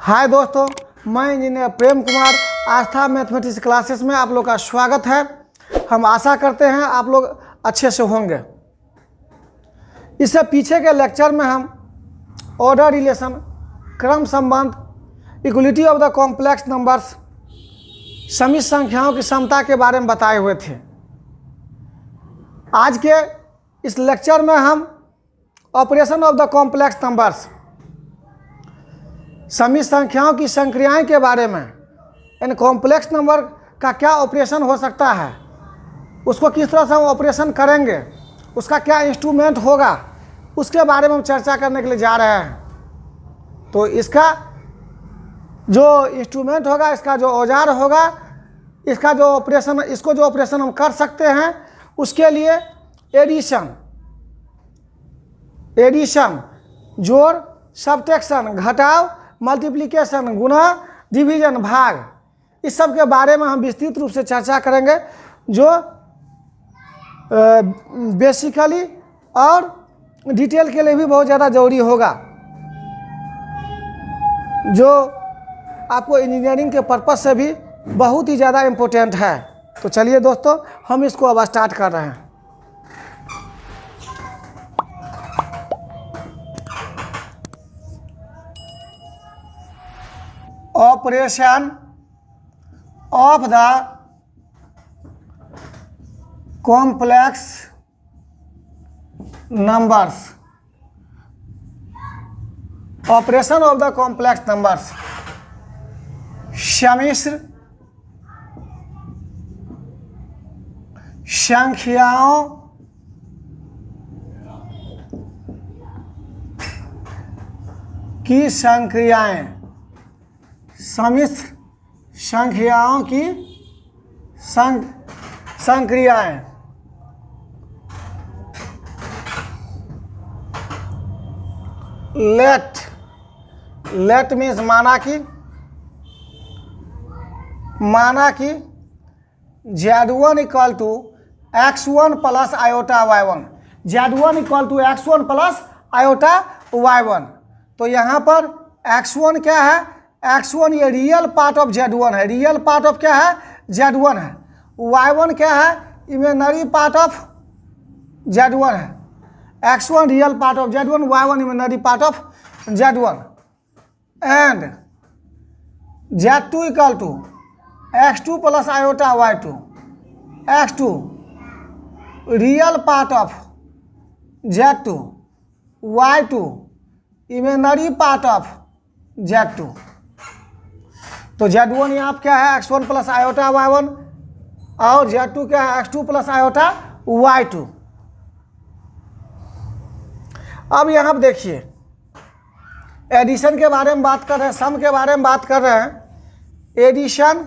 हाय दोस्तों, मैं इंजीनियर प्रेम कुमार। आस्था mathematics classes में आप लोग का स्वागत है। हम आशा करते हैं आप लोग अच्छे से होंगे। इससे पीछे के लेक्चर में हम ऑर्डर रिलेशन, क्रम संबंध, equality of the complex numbers, समित संख्याओं की समता के बारे में बताए हुए थे। आज के इस लेक्चर में हम operation of the complex numbers, समित संख्याओं की संक्रियाएं के बारे में, इन कॉम्प्लेक्स नंबर का क्या ऑपरेशन हो सकता है, उसको किस तरह से हम ऑपरेशन करेंगे, उसका क्या इंस्ट्रूमेंट होगा, उसके बारे में हम चर्चा करने के लिए जा रहे हैं। तो इसका जो इंस्ट्रूमेंट होगा, इसका जो औजार होगा, इसका जो ऑपरेशन, इसको जो ऑपरेशन हम कर सकते हैं, उसके लिए एडिशन, जोड़, सब्ट्रैक्शन, घटाव, मल्टीप्लिकेशन, गुणा, डिवीजन, भाग, इस सब के बारे में हम विस्तृत रूप से चर्चा करेंगे, जो बेसिकली और डिटेल के लिए भी बहुत ज़्यादा ज़रूरी होगा, जो आपको इंजीनियरिंग के पर्पस से भी बहुत ही ज़्यादा इम्पोर्टेंट है। तो चलिए दोस्तों, हम इसको अब स्टार्ट कर रहे हैं। Operation of the complex numbers, operation of the complex numbers, सम्मिश्र संख्याओं की संक्रियाएं, सम्मिश्र संख्याओं की संक्रियाएं, लेट मीन्स माना कि Z1 equal to x1 plus iota y1, Z1 equal to x1 plus iota y1। तो यहाँ पर x1 क्या है? x1 ये रियल पार्ट ऑफ Z1 है, रियल पार्ट ऑफ क्या है? Z1 है। y1 क्या है? इमेजिनरी पार्ट ऑफ Z1 है। x1 real part of Z1, y1 imaginary part of Z1। And Z2 equal to x2 plus iota y2, x2 real part of Z2, y2 imaginary part of Z2। तो Z1 यहाँ क्या है? x1 plus iota y1, और Z2 क्या है? x2 plus iota y2। अब यहाँ पर देखिए, एडिशन के बारे में बात कर रहे हैं, सम के बारे में बात कर रहे हैं। एडिशन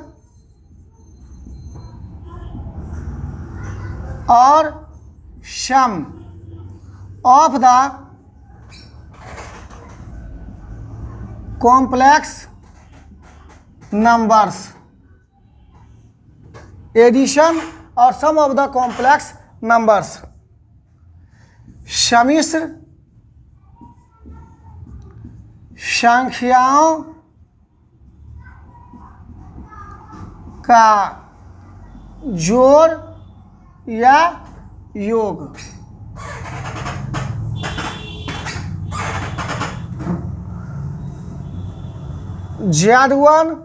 और sum of the complex numbers, addition और sum of the complex numbers, सम्मिश्र संख्याओं का जोड़ या योग। Z1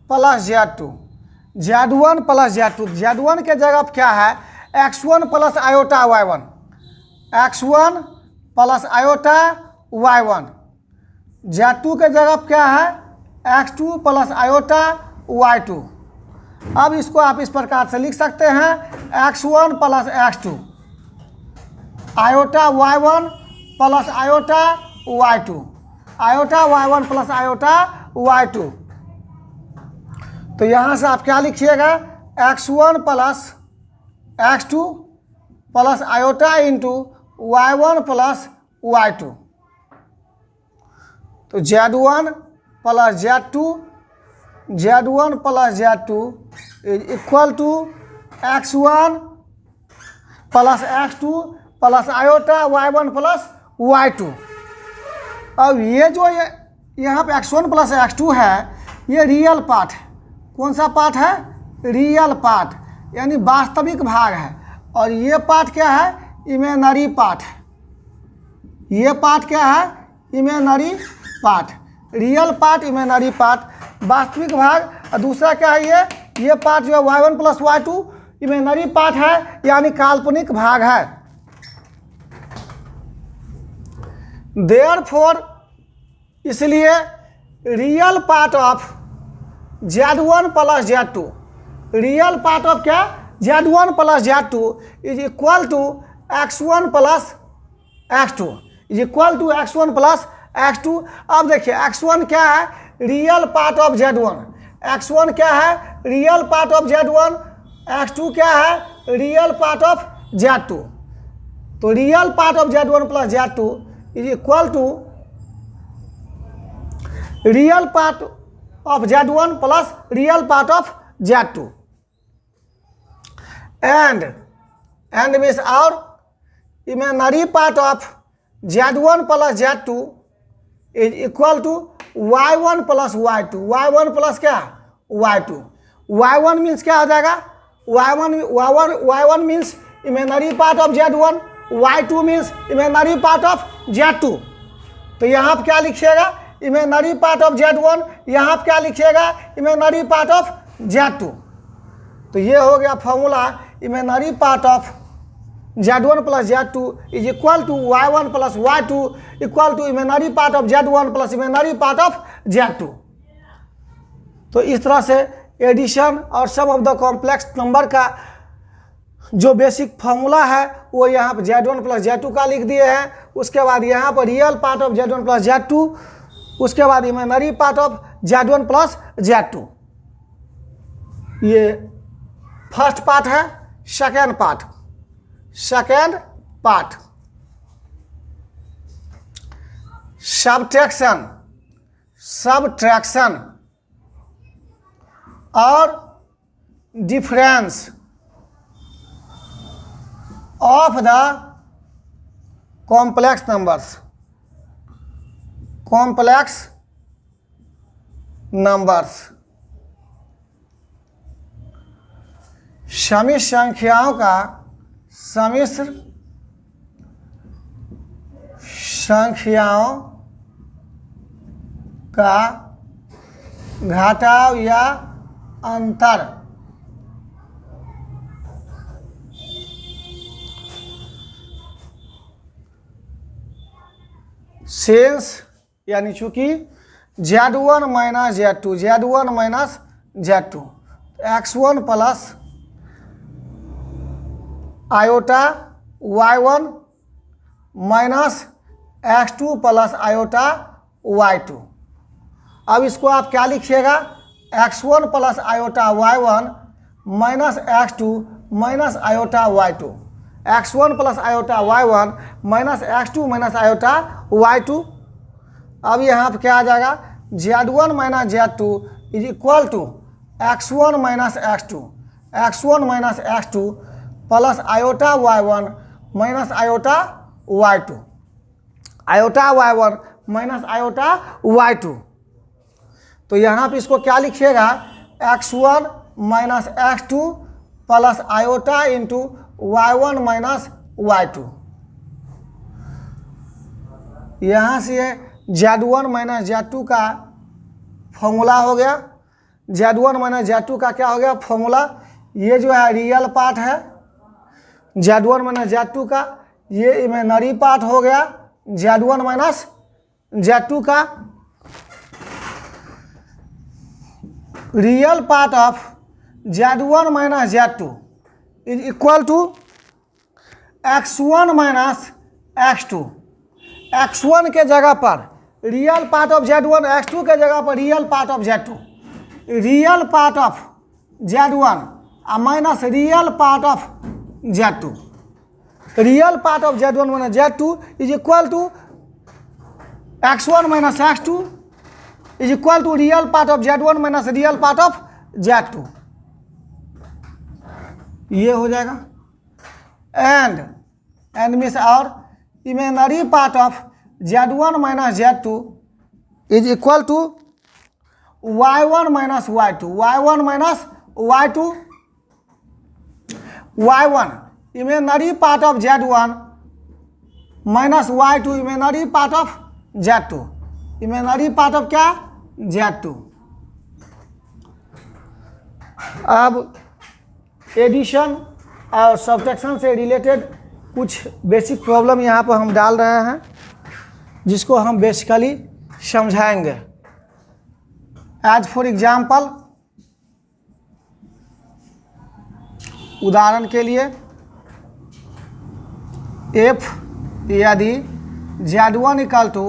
plus Z2, Z1 plus Z2, Z1 के जगह पर क्या है? x1 plus iota y1, x1 plus iota y1। Z2 के जगह पर क्या है? x2 plus iota y2। अब इसको आप इस प्रकार से लिख सकते हैं, x1 plus x2 iota y1 plus iota y2, iota y1 plus iota y2। तो यहाँ से आप क्या लिखिएगा? x1 plus x2 plus iota into y1 plus y2। तो Z1 plus Z2, Z1 plus Z2 is equal to x1 plus x2 plus iota y1 plus y2। अब ये जो यहाँ पे x1 प्लस x2 है, ये रियल पार्ट है। कौन सा पार्ट है? रियल पार्ट, यानी वास्तविक भाग है। और ये पार्ट क्या है? इमेजिनरी पार्ट है। ये पार्ट क्या है? Imaginary part. Real part, imaginary part, वास्तविक भाग। और दूसरा क्या है? ये पार्ट जो है y1 plus y2 imaginary part है, यानी काल्पनिक भाग है। देयरफॉर, इसलिए real part of Z1 plus Z2, real part of क्या? Z1 plus Z2 is equal to x1 plus x2, is equal to x1 plus x2। अब देखिए x1 क्या है? Real part of Z1। x1 क्या है? Real part of Z1। x2 क्या है? Real part of Z2। तो real part of Z1 plus Z2 is equal to real part of Z1 plus real part of Z2। And means और imaginary part of Z1 plus Z2 is equal to y1 plus y2। y1 plus क्या? y2। y1 means क्या हो जाएगा? y1 means imaginary part of Z1, y2 means imaginary part of Z2। तो यहाँ पर क्या लिखिएगा? इमेजिनरी पार्ट ऑफ Z1, यहाँ पर क्या लिखिएगा? Imaginary part of Z2। तो ये हो गया formula, imaginary part of Z1 plus Z2 is equal to y1 plus y2 equal to imaginary part of Z1 plus imaginary part of Z2। तो इस तरह से एडिशन और sum of the complex number का जो बेसिक फार्मूला है वो यहाँ पर Z1 प्लस Z2 का लिख दिए हैं। उसके बाद यहाँ पर real part of Z1 plus Z2, उसके बाद imaginary part of Z1 plus Z2। ये फर्स्ट पार्ट है। सेकेंड पार्ट सब्ट्रैक्शन और difference of the complex numbers. समिश्र संख्याओं का सम्मिश्र संख्याओं का घटाव या अंतर सेंस, यानी चूंकि Z1 minus Z2 x1 plus iota y1 minus x2 plus iota y2। अब इसको आप क्या लिखिएगा? x1 plus iota y1 minus x2 minus iota y2। x1 plus iota y1 minus x2 minus iota y2। अब यहाँ पर क्या आ जाएगा? Z1 minus Z2 is equal to x1 minus x2 plus iota y1 minus iota y2, iota y1 minus iota y2। तो यहाँ पे इसको क्या लिखिएगा? x1 minus x2 plus iota into y1 minus y2। यहाँ से Z1 माइनस Z2 का formula हो गया। Z1 माइनस Z2 का क्या हो गया फॉर्मूला? ये जो है रियल पार्ट है Z1 माइनस Z2 का, ये इमेजिनरी पार्ट हो गया Z1 माइनस Z2 का। Real part of Z1 minus Z2 is equal to x1 minus x2। x1 के जगह पर real part of Z1, x2 के जगह पर real part of Z2। Real part of Z1 minus real part of Z2। Real part of Z1 minus Z2 is equal to x1 minus x2 is equal to real part of Z1 minus real part of Z2। ये हो जाएगा। And means और imaginary part of Z1 minus Z2 is equal to y1 minus y2, y1 minus y2, y1 imaginary part of z1 minus y2 imaginary part of z2, imaginary part of क्या, z2। अब addition और subtraction से related कुछ basic problem यहाँ पर हम डाल रहे हैं, जिसको हम बेसिकली समझाएंगे। एज फॉर एग्जाम्पल, उदाहरण के लिए f यदि z1 equal to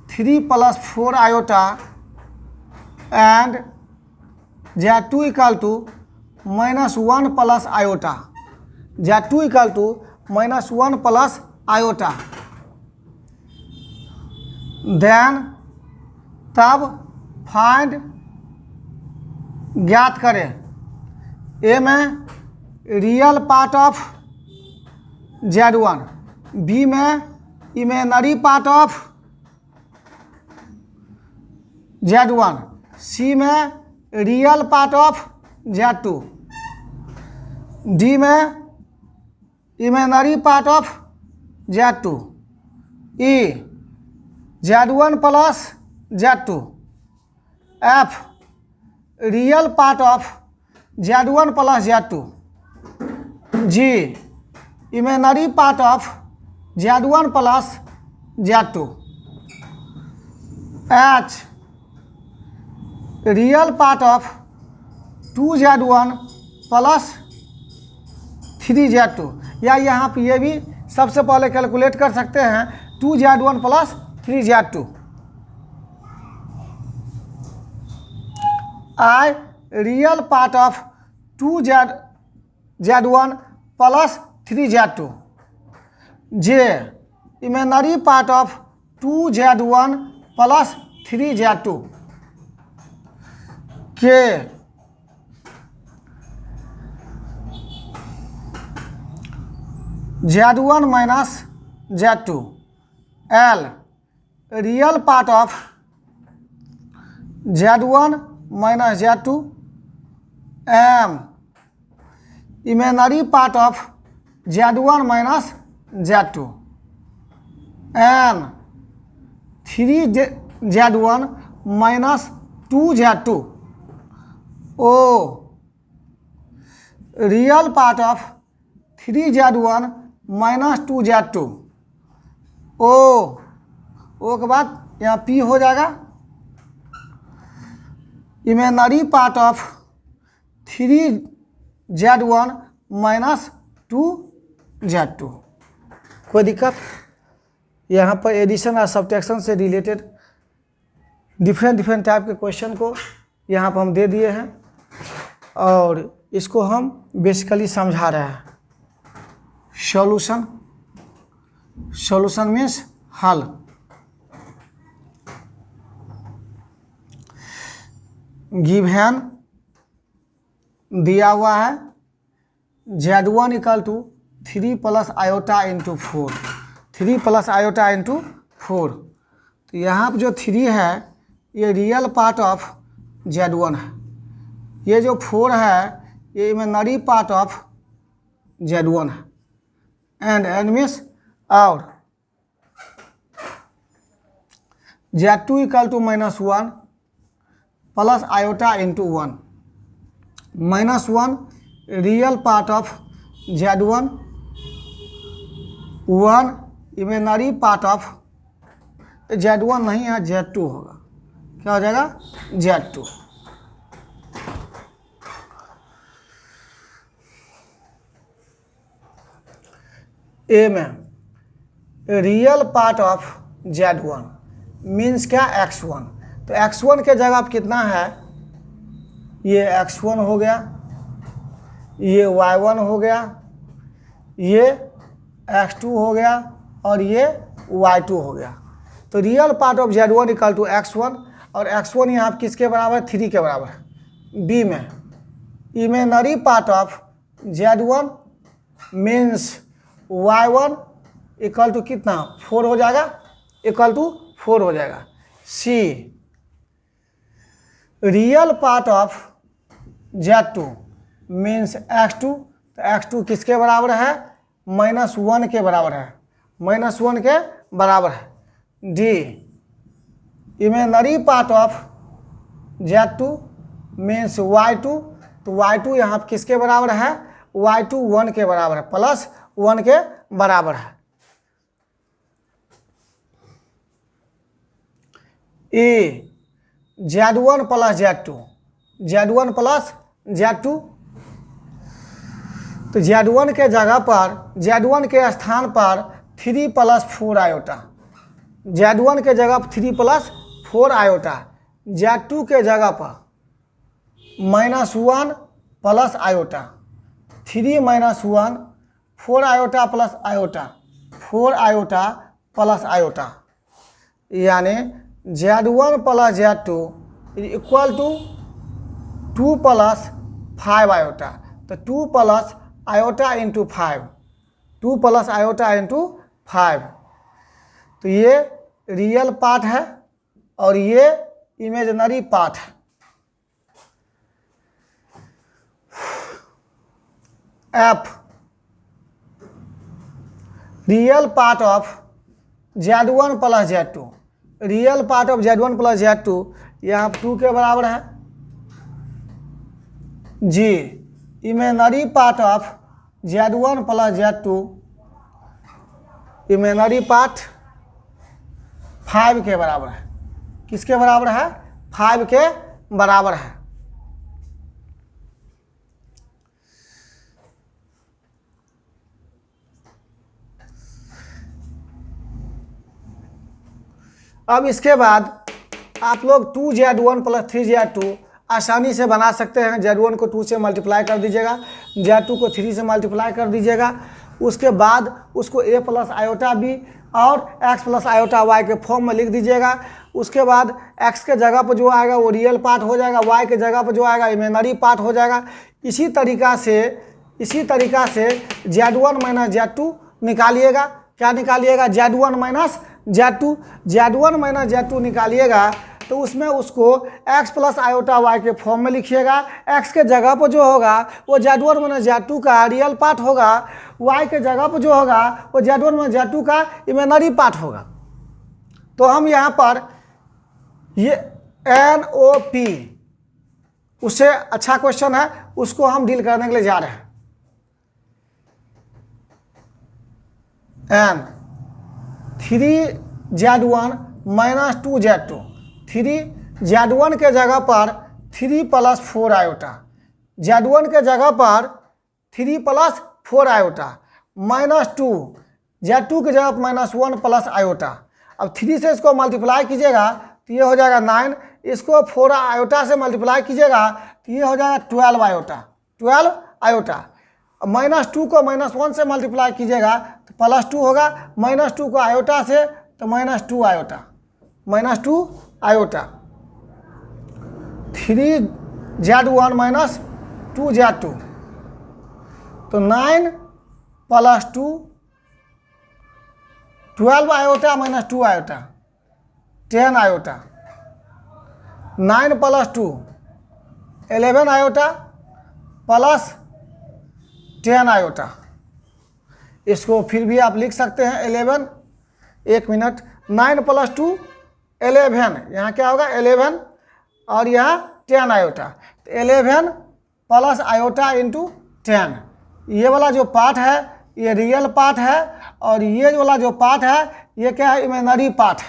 3 + 4 iota and z2 equal to -1 + iota, z2 equal to -1 + iota, then तब फाइंड ज्ञात करें ए में real part of z1, B में imaginary part of z1, C में real part of z2, D में imaginary part of z2, E z1 + z2, F real part of z1 + z2, G imaginary part of z1 + z2, H real part of 2z1 + 3z2, या यहाँ पे ये भी सबसे पहले calculate कर सकते हैं 2z1 + 3z2। I real part of 2z1 + 3z2, J imaginary part of 2z1 + 3z2, K z1 minus z2, L real part of z1 minus z2, M imaginary part of z1 minus z2, N 3z1 minus 2z2, O real part of 3z1 minus 2z2, O के बाद यहाँ P हो जाएगा, imaginary part of 3z1 minus 2z2। कोई दिक्कत? यहाँ पर addition और सब्ट्रैक्शन से रिलेटेड डिफरेंट टाइप के क्वेश्चन को यहाँ पर हम दे दिए हैं और इसको हम बेसिकली समझा रहे हैं। सॉल्यूशन मीन्स हल। गिवन दिया हुआ है z1 equal to 3 + iota × 4, 3 + iota × 4। तो यहाँ पर जो 3 है ये रियल पार्ट ऑफ z1 है, ये जो 4 है ये इमेजिनरी पार्ट ऑफ z1 है, एंड मीन्स और z2 equal to -1 + iota × 1, -1 real part of z1, 1 imaginary part of z1 नहीं है z2 होगा, क्या हो जाएगा z2। ए में real part of z1 means क्या, x1। तो x1 के जगह आप कितना है, ये x1 हो गया, ये y1 हो गया, ये x2 हो गया और ये y2 हो गया। तो real part of z1 equal to x1, और x1 यहाँ पर किसके बराबर है, 3 के बराबर है। बी में imaginary part of z1 means y1 equal to कितना, 4 हो जाएगा, इक्वल टू 4 हो जाएगा। C real part of Z2 means x2, तो x2 किसके बराबर है? -1 के बराबर है, -1 के बराबर है। D imaginary part of Z2 means y2, तो y2 यहाँ किसके बराबर है? y2 1 के बराबर है, +1 के बराबर है। ए Z1 + Z2, Z1 + Z2, तो Z1 के जगह पर, Z1 के स्थान पर 3 + 4 आयोटा, Z1 के जगह पर 3 + 4 आयोटा, Z2 के जगह पर -1 + iota, 3 - 1 4 iota plus iota, 4 iota plus iota, यानी Z1 + Z2 = 2 + 5 आयोटा, तो 2 + आयोटा इंटू 5, 2 + आयोटा इंटू 5, तो ये रियल पार्ट है और ये इमेजिनरी पार्ट है। F real part of Z1 + Z2, real part of Z1 + Z2 यहाँ 2 के बराबर है। G imaginary part of Z1 + Z2, imaginary part 5 के बराबर है, किसके बराबर है? 5 के बराबर है। अब इसके बाद आप लोग 2Z1 + 3Z2 आसानी से बना सकते हैं। Z1 को 2 से मल्टीप्लाई कर दीजिएगा, Z2 को 3 से मल्टीप्लाई कर दीजिएगा, उसके बाद उसको a + आयोटा b और x + आयोटा y के फॉर्म में लिख दीजिएगा। उसके बाद x के जगह पर जो आएगा वो रियल पार्ट हो जाएगा, y के जगह पर जो आएगा इमेजिनरी पार्ट हो जाएगा। इसी तरीका से Z1 - Z2 निकालिएगा। क्या निकालिएगा? Z1 - Z2, Z1 - Z2 निकालिएगा तो उसमें उसको x + आयोटा y के फॉर्म में लिखिएगा। x के जगह पर जो होगा वो Z1 - Z2 का रियल पार्ट होगा, y के जगह पर जो होगा वो Z1 - Z2 का इमेजिनरी पार्ट होगा। तो हम यहाँ पर ये NOP उससे अच्छा क्वेश्चन है, उसको हम डील करने के लिए जा रहे हैं। N 3Z1 - 2Z2, 3Z1 के जगह पर 3 + 4 आयोटा, Z1 के जगह पर 3 + 4 आयोटा, -2 Z2 के जगह पर -1 + आयोटा। अब 3 से इसको मल्टीप्लाई कीजिएगा तो ये हो जाएगा 9, इसको 4 आयोटा से मल्टीप्लाई कीजिएगा तो ये हो जाएगा 12 आयोटा, 12 आयोटा। -2 को -1 से मल्टीप्लाई कीजिएगा तो +2 होगा, -2 को आयोटा से तो -2 आयोटा, -2 आयोटा। 3Z1 - 2Z2, तो 9 + 2 12 iota -2 iota, 10 iota. 9 + 2 11 iota plus 10 iota. इसको फिर भी आप लिख सकते हैं 11, 1 मिनट। 9 + 2 11, यहाँ क्या होगा 11 और यहाँ 10 आयोटा, तो 11 प्लस आयोटा इंटू 10। ये वाला जो पार्ट है ये रियल पार्ट है और ये वाला जो पार्ट है ये क्या है? इमेजिनरी पार्ट है।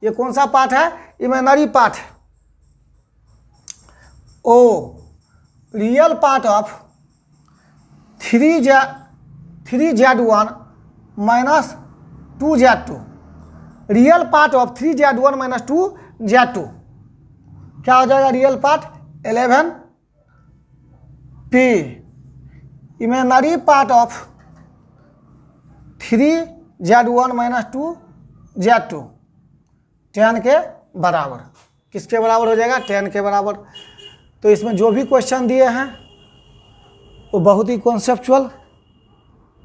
ये कौन सा पार्ट है? इमेजिनरी पार्ट है। O real part of 3Z1 - 2Z2, real part of 3Z1 - 2Z2 क्या हो जाएगा? Real part 11 P, imaginary part of 3Z1 - 2Z2 10 के बराबर। किसके बराबर हो जाएगा? 10 के बराबर। तो इसमें जो भी क्वेश्चन दिए हैं वो बहुत ही कॉन्सेप्चुअल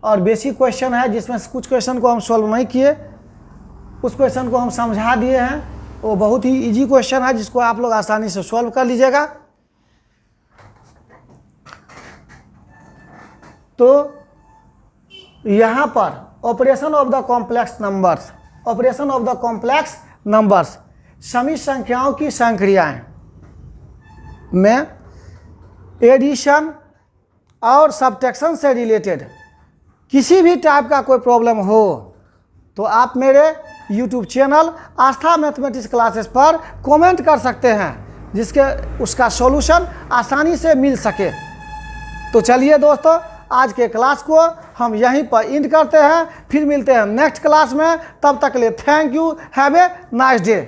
और बेसिक क्वेश्चन है, जिसमें कुछ क्वेश्चन को हम सॉल्व नहीं किए, उस क्वेश्चन को हम समझा दिए हैं। वो बहुत ही इजी क्वेश्चन है जिसको आप लोग आसानी से सॉल्व कर लीजिएगा। तो यहाँ पर operation of the complex numbers, operation of the complex numbers, समी संख्याओं की संक्रियाएं में एडिशन और सब्ट्रैक्शन से रिलेटेड किसी भी टाइप का कोई प्रॉब्लम हो तो आप मेरे YouTube चैनल आस्था मैथमेटिक्स क्लासेस पर कमेंट कर सकते हैं, जिसके उसका सॉल्यूशन आसानी से मिल सके। तो चलिए दोस्तों, आज के क्लास को हम यहीं पर एंड करते हैं, फिर मिलते हैं नेक्स्ट क्लास में। तब तक के लिए thank you, have a nice day.